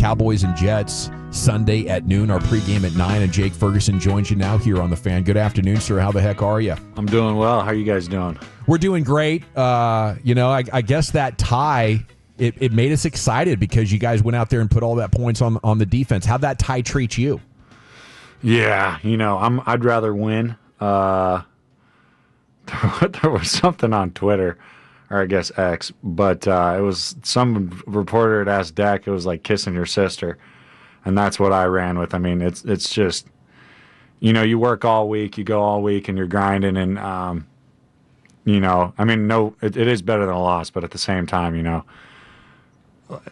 Cowboys and Jets Sunday at noon. Our pregame at 9, and Jake Ferguson joins you now here on The Fan. Good afternoon, sir. How the heck are you? I'm doing well. How are you guys doing? We're doing great. I guess that tie, it made us excited because you guys went out there and put all that points on the defense. How'd that tie treat you? Yeah, I'd rather win. There was something on Twitter, or I guess X, but it was some reporter had asked Dak, it was like kissing your sister, and that's what I ran with. I mean, it's just, you work all week, you go all week, and you're grinding, and it is better than a loss, but at the same time,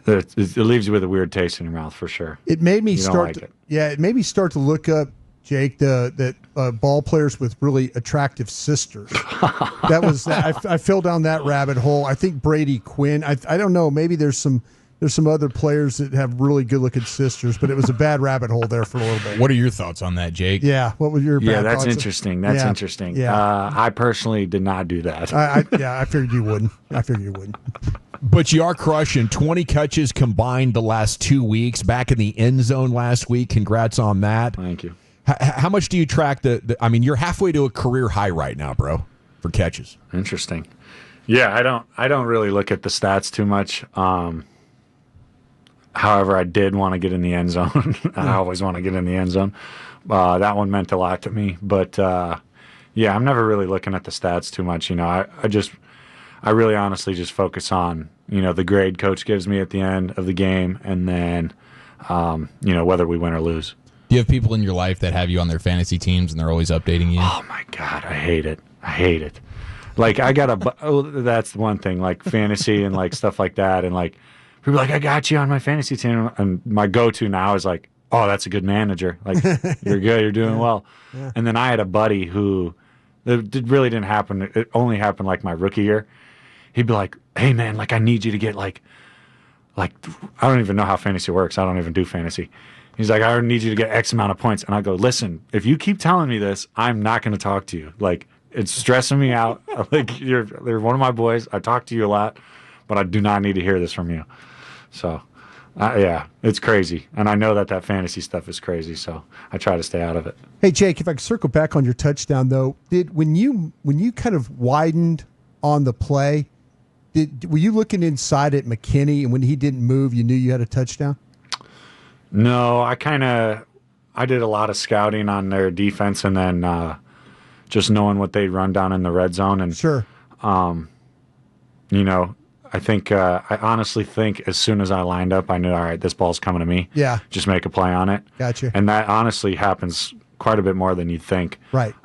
it leaves you with a weird taste in your mouth for sure. It made me it made me start to look up, Jake, that ball players with really attractive sisters. I fell down that rabbit hole. I think Brady Quinn. I don't know. Maybe there's some other players that have really good looking sisters, but it was a bad rabbit hole there for a little bit. What are your thoughts on that, Jake? Yeah. What was your that's thoughts? interesting. That's interesting. Yeah. I personally did not do that. I figured you wouldn't. But you are crushing 20 catches combined the last 2 weeks. Back in the end zone last week. Congrats on that. Thank you. How much do you track you're halfway to a career high right now, bro, for catches. Interesting. Yeah, I don't really look at the stats too much. However, I did want to get in the end zone. I always want to get in the end zone. That one meant a lot to me. But, I'm never really looking at the stats too much. I really honestly just focus on, the grade coach gives me at the end of the game, and then, whether we win or lose. Do you have people in your life that have you on their fantasy teams and they're always updating you? Oh, my God. I hate it. Like, that's one thing, like fantasy and like stuff like that. And like, people are like, I got you on my fantasy team. And my go-to now is like, oh, that's a good manager. Like, you're good. You're doing well. Yeah. And then I had a buddy who, it really didn't happen. It only happened like my rookie year. He'd be like, hey, man, like, I need you to get like, I don't even know how fantasy works. I don't even do fantasy. He's like, I need you to get X amount of points. And I go, listen, if you keep telling me this, I'm not going to talk to you. Like, it's stressing me out. Like, you're one of my boys. I talk to you a lot, but I do not need to hear this from you. So, it's crazy. And I know that fantasy stuff is crazy, so I try to stay out of it. Hey, Jake, if I could circle back on your touchdown, though, when you kind of widened on the play, were you looking inside at McKinney, and when he didn't move, you knew you had a touchdown? No, I did a lot of scouting on their defense, and then just knowing what they'd run down in the red zone. And sure, I think I honestly think as soon as I lined up, I knew, all right, this ball's coming to me. Yeah, just make a play on it. Gotcha. And that honestly happens quite a bit more than you'd think. Right.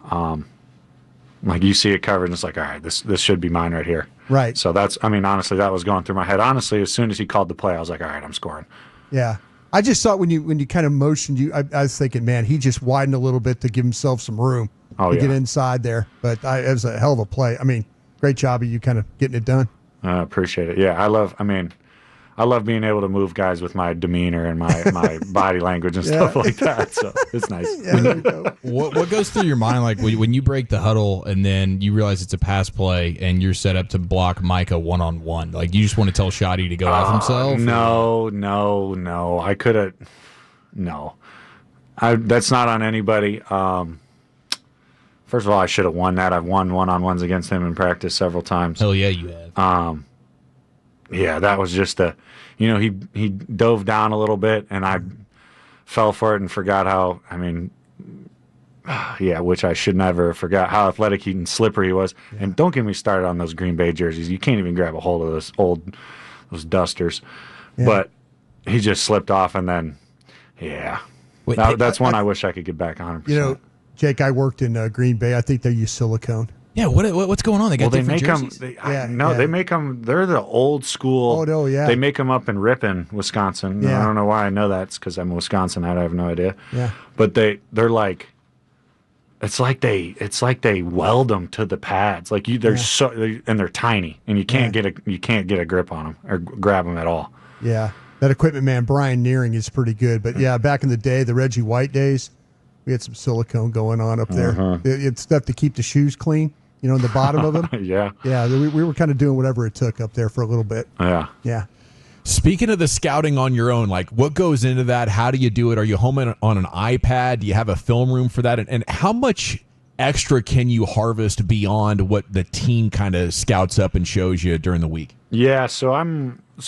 Like, you see it covered, and it's like, all right, this should be mine right here. Right. So honestly, that was going through my head. Honestly, as soon as he called the play, I was like, all right, I'm scoring. Yeah. I just thought when you kind of motioned I was thinking, man, he just widened a little bit to give himself some room to get inside there. But it was a hell of a play. I mean, great job of you kind of getting it done. I appreciate it. Yeah, I love being able to move guys with my demeanor and my body language and stuff like that. So it's nice. What goes through your mind, like when you break the huddle and then you realize it's a pass play and you're set up to block Micah one-on-one? Like, you just want to tell Shoddy to go off himself? No. I could have. No. That's not on anybody. First of all, I should have won that. I've won one-on-ones against him in practice several times. Hell yeah, you have. Yeah, that was just he dove down a little bit, and I fell for it and forgot how, which I should never have forgot how athletic and slippery he was. Yeah. And don't get me started on those Green Bay jerseys. You can't even grab a hold of those dusters. Yeah. But he just slipped off, and then, that's one I wish I could get back 100%. Jake, I worked in Green Bay. I think they use silicone. Yeah, what's going on? They got different jerseys? They make them. They're the old school. Oh no, yeah. They make them up in Ripon, Wisconsin. Yeah. I don't know why I know that. It's because I'm a Wisconsin. I have no idea. Yeah. But they're like, it's like they weld them to the pads. Like they're tiny, and you can't get a grip on them or grab them at all. Yeah, that equipment man Brian Nearing is pretty good. But yeah, back in the day, the Reggie White days, we had some silicone going on up there. It's stuff to keep the shoes clean. In the bottom of them. Yeah. Yeah, we were kind of doing whatever it took up there for a little bit. Yeah. Yeah. Speaking of the scouting on your own, like what goes into that? How do you do it? Are you home on an iPad? Do you have a film room for that? And how much extra can you harvest beyond what the team kind of scouts up and shows you during the week? Yeah, so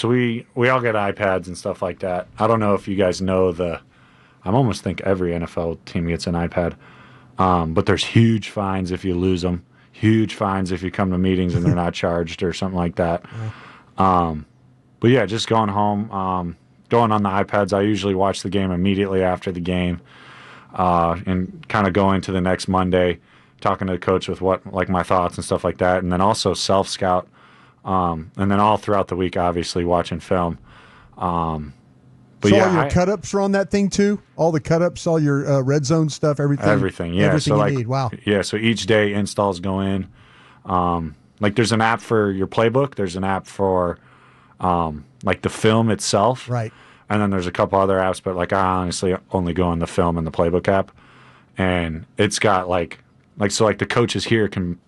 we all get iPads and stuff like that. I don't know if you guys know I almost think every NFL team gets an iPad. But there's huge fines if you lose them, huge fines if you come to meetings and they're not charged or something like that. But yeah, just going home, going on the iPads. I usually watch the game immediately after the game, and kind of go into the next Monday, talking to the coach with my thoughts and stuff like that, and then also self scout, and then all throughout the week, obviously watching film. But so yeah, all your cut-ups are on that thing too? All the cut-ups, all your red zone stuff, everything? Everything, yeah. Everything so you need, wow. Yeah, so each day installs go in. Like there's an app for your playbook. There's an app for like the film itself. Right. And then there's a couple other apps, but like I honestly only go on the film and the playbook app. And it's got like the coaches here can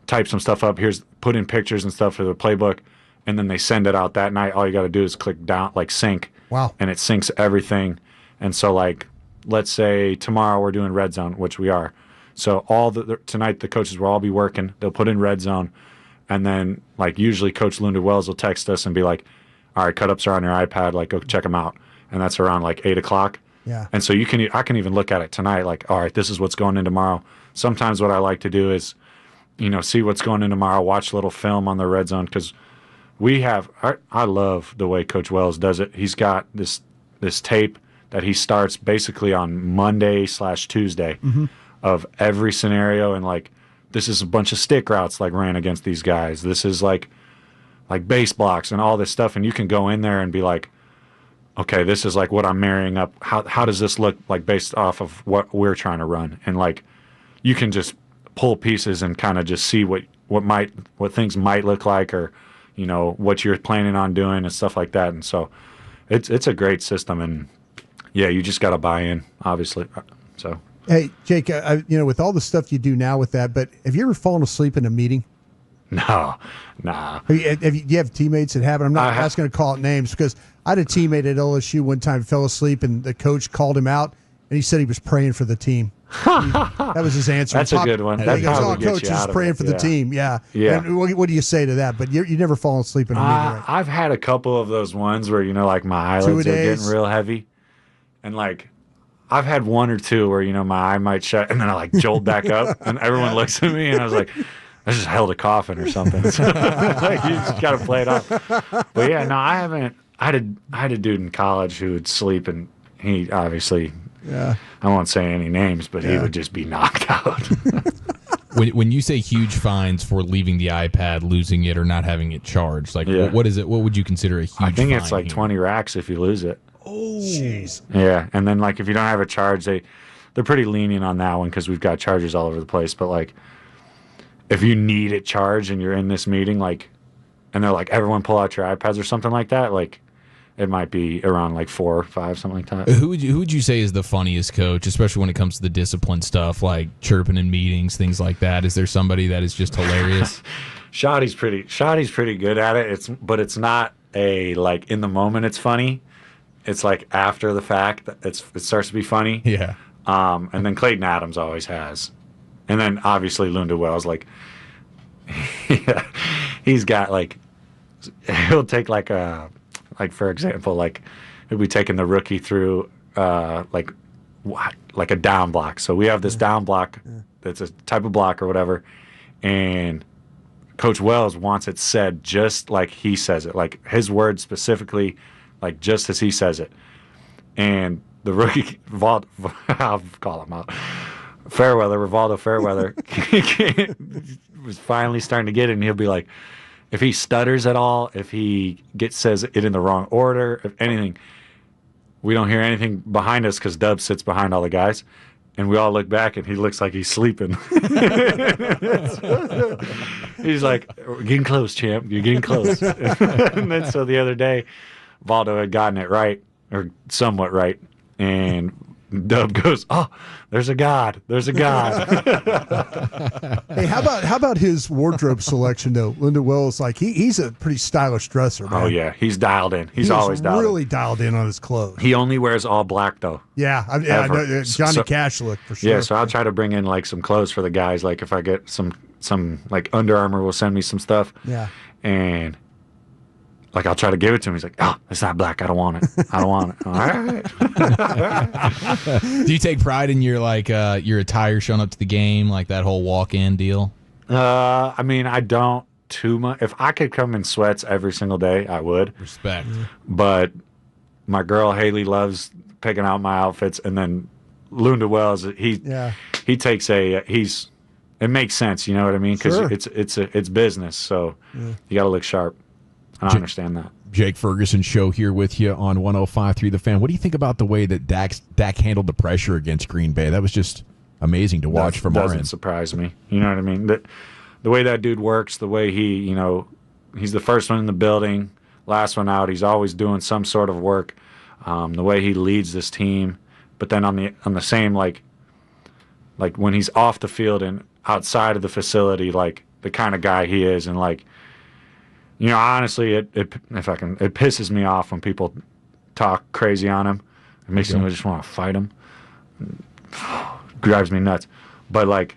type some stuff up. Put in pictures and stuff for the playbook, and then they send it out that night. All you got to do is click down, like sync. Wow. And it syncs everything. And so like, let's say tomorrow we're doing red zone, which we are. So tonight the coaches will all be working. They'll put in red zone. And then like usually Coach Lunda Wells will text us and be like, all right, cut-ups are on your iPad. Like go check them out. And that's around like 8 o'clock. Yeah. And so I can even look at it tonight. Like, all right, this is what's going in tomorrow. Sometimes what I like to do is, see what's going in tomorrow, watch a little film on the red zone. Cause I love the way Coach Wells does it. He's got this tape that he starts basically on Monday/Tuesday of every scenario. And like, this is a bunch of stick routes like ran against these guys. This is like base blocks and all this stuff. And you can go in there and be like, okay, this is like what I'm marrying up. How does this look like based off of what we're trying to run? And like, you can just pull pieces and kind of just see what things might look like, or, what you're planning on doing and stuff like that. And so it's a great system, and yeah, you just got to buy in, obviously. So, hey, Jake, with all the stuff you do now with that, but have you ever fallen asleep in a meeting? No, nah. Do you have teammates that have it? I'm not asking to call out names, because I had a teammate at LSU one time fell asleep, and the coach called him out, and he said he was praying for the team. That was his answer. That's a good one. That he goes, probably coach gets you is out of praying it. for the team. Yeah. Yeah. And what do you say to that? But you never fallen asleep in a meeting, right? I've had a couple of those ones where, like my eyelids are getting real heavy. And like, I've had one or two where, my eye might shut, and then I like jolt back up, and everyone looks at me, and I was like, I just held a coffin or something. Like, you just got to play it off. But yeah, no, I haven't. I had a dude in college who would sleep, and he obviously, I won't say any names, but he would just be knocked out. When you say huge fines for leaving the iPad, losing it, or not having it charged, like what is it? What would you consider a huge fine? I think it's like 20 racks if you lose it. Oh, jeez. Yeah, and then like if you don't have a charge, they're pretty lenient on that one, because we've got charges all over the place. But like, if you need it charged and you're in this meeting, like, and they're like, everyone pull out your iPads or something like that, like, it might be around like 4 or 5, something like that. Who would you say is the funniest coach, especially when it comes to the discipline stuff, like chirping in meetings, things like that? Is there somebody that is just hilarious? Shoddy's pretty good at it. But it's not a like in the moment it's funny. It's like after the fact that it starts to be funny. Yeah. And then Clayton Adams always has, and then obviously Lunda Wells, like, he's got like, he'll take like for example, like he'll be taking the rookie through like a down block. So we have this down block that's a type of block or whatever, and Coach Wells wants it said just like he says it, like his words specifically, like just as he says it. And the rookie, I'll call him out, Rivaldo Fairweather, was finally starting to get it, and he'll be like, if he stutters at all, if he says it in the wrong order, if anything, we don't hear anything behind us, because Dub sits behind all the guys, and we all look back, and he looks like he's sleeping. He's like, "We're getting close, champ. You're getting close." And then so the other day, Valdo had gotten it right, or somewhat right, and Dub goes, "Oh, there's a God. There's a God." Hey, how about his wardrobe selection though? Linda Wells, like he's a pretty stylish dresser, man. Oh yeah, he's dialed in. He's always dialed really in. dialed in on his clothes. He only wears all black though. Yeah, I know, Johnny Cash look for sure. Yeah, so I'll try to bring in like some clothes for the guys. Like if I get some like Under Armour will send me some stuff. Yeah, and like I'll try to give it to him. He's like, "Oh, it's not black. I don't want it. I don't want it." All right. Do you take pride in your your attire showing up to the game, like that whole walk-in deal? I mean, I don't too much. If I could come in sweats every single day, I would. Respect. But my girl Haley loves picking out my outfits, and then Lunda Wells, he takes it makes sense, you know what I mean? Because Sure. it's business, so you got to look sharp. I understand that. Jake Ferguson show here with you on 105.3 The Fan. What do you think about the way that Dak handled the pressure against Green Bay? That was just amazing to watch from our Doesn't end. surprise me. You know what I mean? The way that dude works, the way he, he's the first one in the building, last one out. He's always doing some sort of work. The way he leads this team, but then on the same like when he's off the field and outside of the facility, like the kind of guy he is, and like. Honestly, it pisses me off when people talk crazy on him. It makes me just want to fight him. Drives me nuts. But like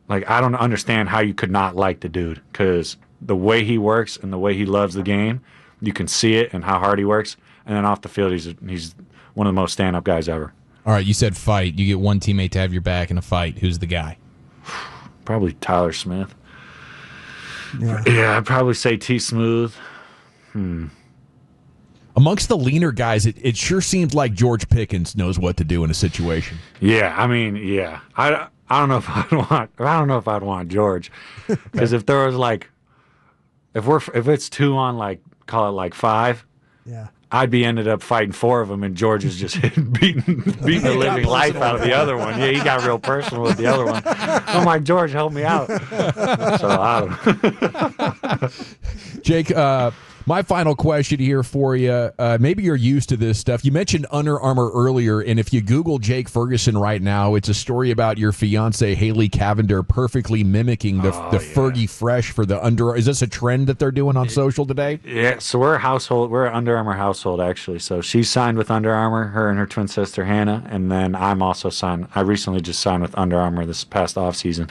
I don't understand how you could not like the dude, because the way he works and the way he loves the game, you can see it, and how hard he works. And then off the field, he's one of the most stand-up guys ever. All right, you said fight. You get one teammate to have your back in a fight. Who's the guy? Probably Tyler Smith. Yeah, I'd probably say T Smooth. Amongst the leaner guys, it sure seems like George Pickens knows what to do in a situation. Yeah, I mean, yeah. I don't know if I'd want George, because if there was like, if it's 2 on like, call it like 5. yeah. I'd be ended up fighting 4 of them, and George is just beating the living life out of the other one. Yeah, he got real personal with the other one. I'm like, George, help me out. So I don't know. Jake, my final question here for you. Maybe you're used to this stuff. You mentioned Under Armour earlier, and if you Google Jake Ferguson right now, it's a story about your fiance Haley Cavender perfectly mimicking the Fergie Fresh for the Under. Is this a trend that they're doing on social today? Yeah, so we're an Under Armour household, actually. So she's signed with Under Armour, her and her twin sister Hannah, and then I'm also signed. I recently just signed with Under Armour this past off season.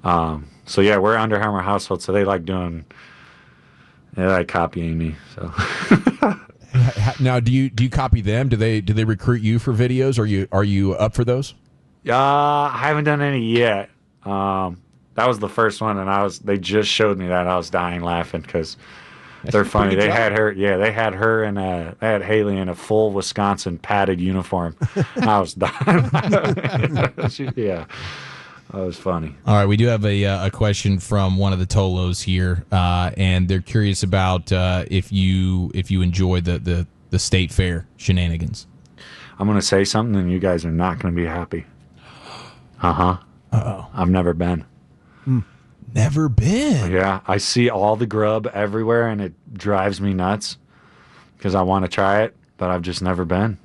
So yeah, we're Under Armour household. So they like copying me. So Now, do you copy them? Do they recruit you for videos? Are you up for those? I haven't done any yet. That was the first one, and they just showed me that. I was dying laughing because they're funny. They had her and they had Haley in a full Wisconsin padded uniform. I was dying. Yeah. That was funny. All right, we do have a question from one of the Tolos here, and they're curious about if you enjoy the state fair shenanigans. I'm going to say something, and you guys are not going to be happy. Uh-oh. I've never been. Never been. Yeah, I see all the grub everywhere, and it drives me nuts because I want to try it, but I've just never been.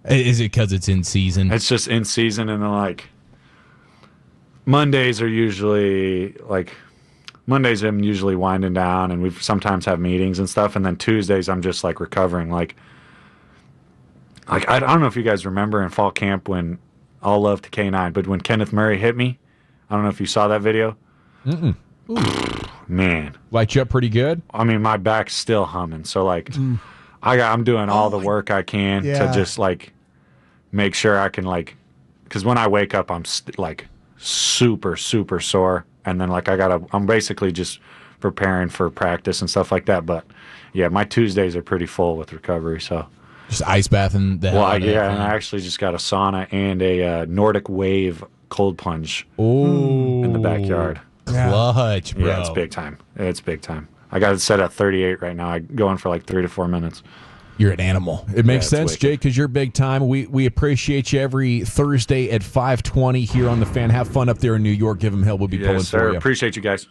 Is it because it's in season? It's just in season, and then like Mondays I'm usually winding down, and we sometimes have meetings and stuff, and then Tuesdays I'm just like recovering. Like I don't know if you guys remember in fall camp when all love to K9, but when Kenneth Murray hit me, I don't know if you saw that video. Man, Light you up pretty good. I mean, my back's still humming. So like, I'm doing all the work I can to just like make sure I can like, because when I wake up, I'm like super sore, and then like I'm basically just preparing for practice and stuff like that. But yeah, my Tuesdays are pretty full with recovery. So just ice bathing the hell out of yeah, it. and I actually just got a sauna and a Nordic Wave cold plunge in the backyard. Clutch, bro. Yeah, it's big time. It's big time. I got it set at 38 right now. I go in for like 3 to 4 minutes. You're an animal. It makes sense, Jake, because you're big time. We appreciate you every Thursday at 5:20 here on The Fan. Have fun up there in New York. Give them hell. We'll be pulling for you. Appreciate you guys.